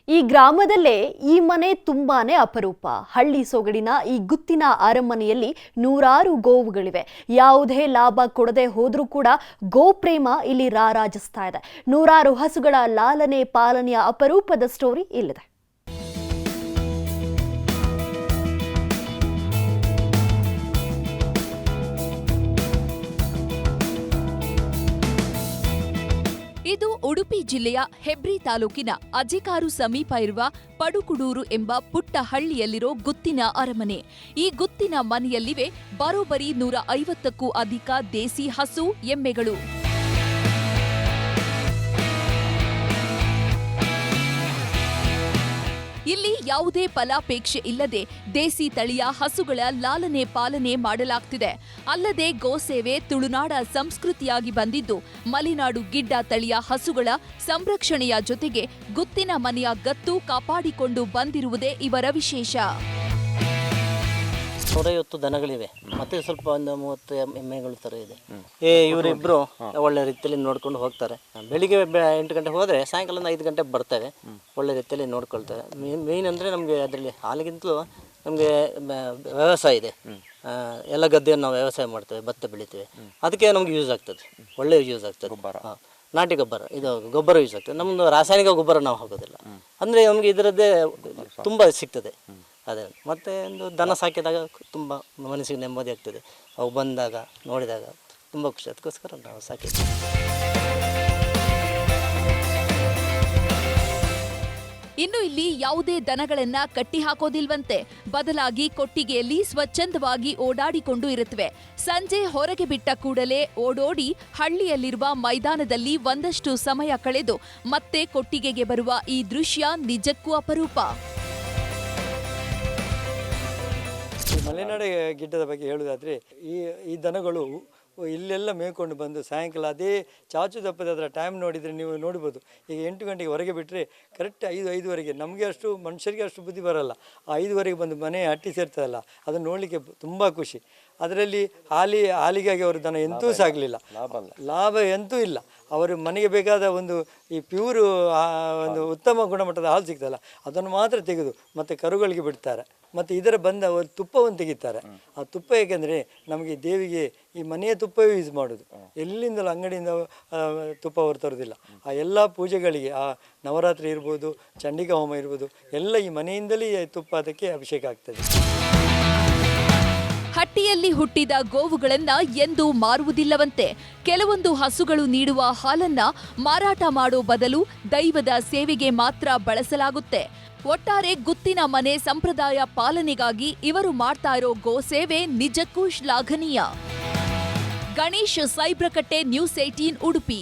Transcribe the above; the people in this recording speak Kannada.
ಈ ಗ್ರಾಮದಲ್ಲೇ ಈ ಮನೆ ತುಂಬಾನೇ ಅಪರೂಪ. ಹಳ್ಳಿ ಸೊಗಡಿನ ಈ ಗುತ್ತಿನ ಅರಮನೆಯಲ್ಲಿ ನೂರಾರು ಗೋವುಗಳಿವೆ. ಯಾವುದೇ ಲಾಭ ಕೊಡದೆ ಹೋದ್ರೂ ಕೂಡ ಗೋಪ್ರೇಮ ಇಲ್ಲಿ ರಾರಾಜಿಸ್ತಾ ಇದೆ. ನೂರಾರು ಹಸುಗಳ ಲಾಲನೆ ಪಾಲನೆಯ ಅಪರೂಪದ ಸ್ಟೋರಿ ಇಲ್ಲಿದೆ. ಇದು ಉಡುಪಿ ಜಿಲ್ಲೆಯ ಹೆಬ್ರಿ ತಾಲೂಕಿನ ಅಜಿಕಾರು ಸಮೀಪ ಇರುವ ಪಡುಕುಡೂರು ಎಂಬ ಪುಟ್ಟ ಹಳ್ಳಿಯಲ್ಲಿರೋ ಗುತ್ತಿನ ಅರಮನೆ. ಈ ಗುತ್ತಿನ ಮನೆಯಲ್ಲಿವೆ ಬರೋಬ್ಬರಿ 150ಕ್ಕೂ ಅಧಿಕ ದೇಸಿ ಹಸು ಎಮ್ಮೆಗಳು. ಇಲ್ಲಿ ಯಾವುದೇ ಫಲಾಪೇಕ್ಷೆ ಇಲ್ಲದೆ ದೇಸಿ ತಳಿಯ ಹಸುಗಳ ಲಾಲನೆ ಪಾಲನೆ ಮಾಡಲಾಗ್ತಿದೆ. ಅಲ್ಲದೆ ಗೋಸೇವೆ ತುಳುನಾಡ ಸಂಸ್ಕೃತಿಯಾಗಿ ಬಂದಿದ್ದು ಮಲೆನಾಡು ಗಿಡ್ಡ ತಳಿಯ ಹಸುಗಳ ಸಂರಕ್ಷಣೆಯ ಜೊತೆಗೆ ಗುತ್ತಿನ ಮನೆಯ ಗತ್ತು ಕಾಪಾಡಿಕೊಂಡು ಬಂದಿರುವುದೇ ಇವರ ವಿಶೇಷ. 150 ದನಗಳಿವೆ, ಮತ್ತೆ ಸ್ವಲ್ಪ ಒಂದು 30 ಎಮ್ಮೆಗಳು ಥರ ಇದೆ. ಇವರಿಬ್ಬರು ಒಳ್ಳೆ ರೀತಿಯಲ್ಲಿ ನೋಡ್ಕೊಂಡು ಹೋಗ್ತಾರೆ. ಬೆಳಿಗ್ಗೆ 8 ಗಂಟೆ ಹೋದರೆ ಸಾಯಂಕಾಲ 5 ಗಂಟೆಗೆ ಬರ್ತವೆ. ಒಳ್ಳೆ ರೀತಿಯಲ್ಲಿ ನೋಡ್ಕೊಳ್ತಾರೆ. ಮೇಯ್ನ್ ಅಂದರೆ ನಮಗೆ ಅದರಲ್ಲಿ ಹಾಲಿಗಿಂತಲೂ ನಮಗೆ ವ್ಯವಸಾಯ ಇದೆ. ಎಲ್ಲ ಗದ್ದೆಯನ್ನು ನಾವು ವ್ಯವಸಾಯ ಮಾಡ್ತೇವೆ, ಭತ್ತ ಬೆಳಿತೇವೆ. ಅದಕ್ಕೆ ನಮ್ಗೆ ಯೂಸ್ ಆಗ್ತದೆ, ಒಳ್ಳೆ ಯೂಸ್ ಆಗ್ತದೆ. ನಾಟಿ ಗೊಬ್ಬರ, ಇದು ಗೊಬ್ಬರ ಯೂಸ್ ಆಗ್ತದೆ. ನಮ್ಮದು ರಾಸಾಯನಿಕ ಗೊಬ್ಬರ ನಾವು ಹಾಕೋದಿಲ್ಲ. ಅಂದರೆ ನಮಗೆ ಇದರದ್ದೇ ತುಂಬ ಸಿಗ್ತದೆ. ಅದೇ ಮತ್ತು ಒಂದು ದನ ಸಾಕಿದಾಗ ತುಂಬ ಮನಸ್ಸಿಗೆ ನೆಮ್ಮದಿ ಆಗ್ತದೆ. ಅವು ಬಂದಾಗ ನೋಡಿದಾಗ ತುಂಬ ಖುಷಿ. ಅದಕ್ಕೋಸ್ಕರ ನಾವು ಸಾಕಿದ್ವಿ. ಇನ್ನು ಇಲ್ಲಿ ಯಾವುದೇ ದನಗಳನ್ನ ಕಟ್ಟಿ ಹಾಕೋದಿಲ್ವಂತೆ. ಬದಲಾಗಿ ಕೊಟ್ಟಿಗೆಯಲ್ಲಿ ಸ್ವಚ್ಛಂದವಾಗಿ ಓಡಾಡಿಕೊಂಡು ಇರುತ್ತವೆ. ಸಂಜೆ ಹೊರಗೆ ಬಿಟ್ಟ ಕೂಡಲೇ ಓಡೋಡಿ ಹಳ್ಳಿಯಲ್ಲಿರುವ ಮೈದಾನದಲ್ಲಿ ಒಂದಷ್ಟು ಸಮಯ ಕಳೆದು ಮತ್ತೆ ಕೊಟ್ಟಿಗೆಗೆ ಬರುವ ಈ ದೃಶ್ಯ ನಿಜಕ್ಕೂ ಅಪರೂಪ. ಮಲೆನಾಡು ಗಿಡ್ಡದ ಬಗ್ಗೆ ಹೇಳುವುದಾದರೆ ಈ ದನಗಳು ಇಲ್ಲೆಲ್ಲ ಮೇಯ್ಕೊಂಡು ಬಂದು ಸಾಯಂಕಾಲ ಅದೇ ಚಾಚು ದಪ್ಪದ ಅದರ ಟೈಮ್ ನೋಡಿದರೆ ನೀವು ನೋಡ್ಬೋದು. ಈಗ 8 ಗಂಟೆಗೆ ಹೊರಗೆ ಬಿಟ್ಟರೆ ಕರೆಕ್ಟ್ 5-5:30. ನಮಗೆ ಅಷ್ಟು ಮನುಷ್ಯರಿಗೆ ಅಷ್ಟು ಬುದ್ಧಿ ಬರೋಲ್ಲ. ಆ 5:30ಗೆ ಬಂದು ಮನೆ ಹಟ್ಟಿ ಸೇರ್ತದಲ್ಲ, ಅದನ್ನು ನೋಡಲಿಕ್ಕೆ ತುಂಬ ಖುಷಿ. ಅದರಲ್ಲಿ ಹಾಲಿಗಾಗಿ ಅವರು ದನ ಎಂತೂ ಸಾಗಲಿಲ್ಲ, ಲಾಭ ಎಂತೂ ಇಲ್ಲ. ಅವರು ಮನೆಗೆ ಬೇಕಾದ ಒಂದು ಈ ಪ್ಯೂರು ಒಂದು ಉತ್ತಮ ಗುಣಮಟ್ಟದ ಹಾಲು ಸಿಗ್ತಲ್ಲ, ಅದನ್ನು ಮಾತ್ರ ತೆಗೆದು ಮತ್ತು ಕರುಗಳಿಗೆ ಬಿಡ್ತಾರೆ. ಮತ್ತು ಇದರ ಬಂದ ತುಪ್ಪವನ್ನು ತೆಗಿತಾರೆ. ಆ ತುಪ್ಪ ಏಕೆಂದರೆ ನಮಗೆ ದೇವಿಗೆ ಈ ಮನೆಯ ತುಪ್ಪವೇ ಯೂಸ್ ಮಾಡೋದು. ಎಲ್ಲಿಂದಲೂ ಅಂಗಡಿಯಿಂದ ತುಪ್ಪ ಅವರು ತರೋದಿಲ್ಲ. ಆ ಎಲ್ಲ ಪೂಜೆಗಳಿಗೆ, ಆ ನವರಾತ್ರಿ ಇರ್ಬೋದು, ಚಂಡಿಕಾ ಹೋಮ ಇರ್ಬೋದು, ಎಲ್ಲ ಈ ಮನೆಯಿಂದಲೇ ತುಪ್ಪ ಅದಕ್ಕೆ ಅಭಿಷೇಕ ಆಗ್ತದೆ. ಹಟ್ಟಿಯಲ್ಲಿ ಹುಟ್ಟಿದ ಗೋವುಗಳನ್ನ ಎಂದೂ ಮಾರುವುದಿಲ್ಲವಂತೆ. ಕೆಲವೊಂದು ಹಸುಗಳು ನೀಡುವ ಹಾಲನ್ನ ಮಾರಾಟ ಮಾಡೋ ಬದಲು ದೈವದ ಸೇವೆಗೆ ಮಾತ್ರ ಬಳಸಲಾಗುತ್ತೆ. ಒಟ್ಟಾರೆ ಗುತ್ತಿನ ಮನೆ ಸಂಪ್ರದಾಯ ಪಾಲನೆಗಾಗಿ ಇವರು ಮಾಡ್ತಾ ಇರೋ ಗೋಸೇವೆ ನಿಜಕ್ಕೂ ಶ್ಲಾಘನೀಯ. ಗಣೇಶ್ ಸೈಬ್ರಕಟ್ಟೆ, ನ್ಯೂಸ್ 18 ಉಡುಪಿ.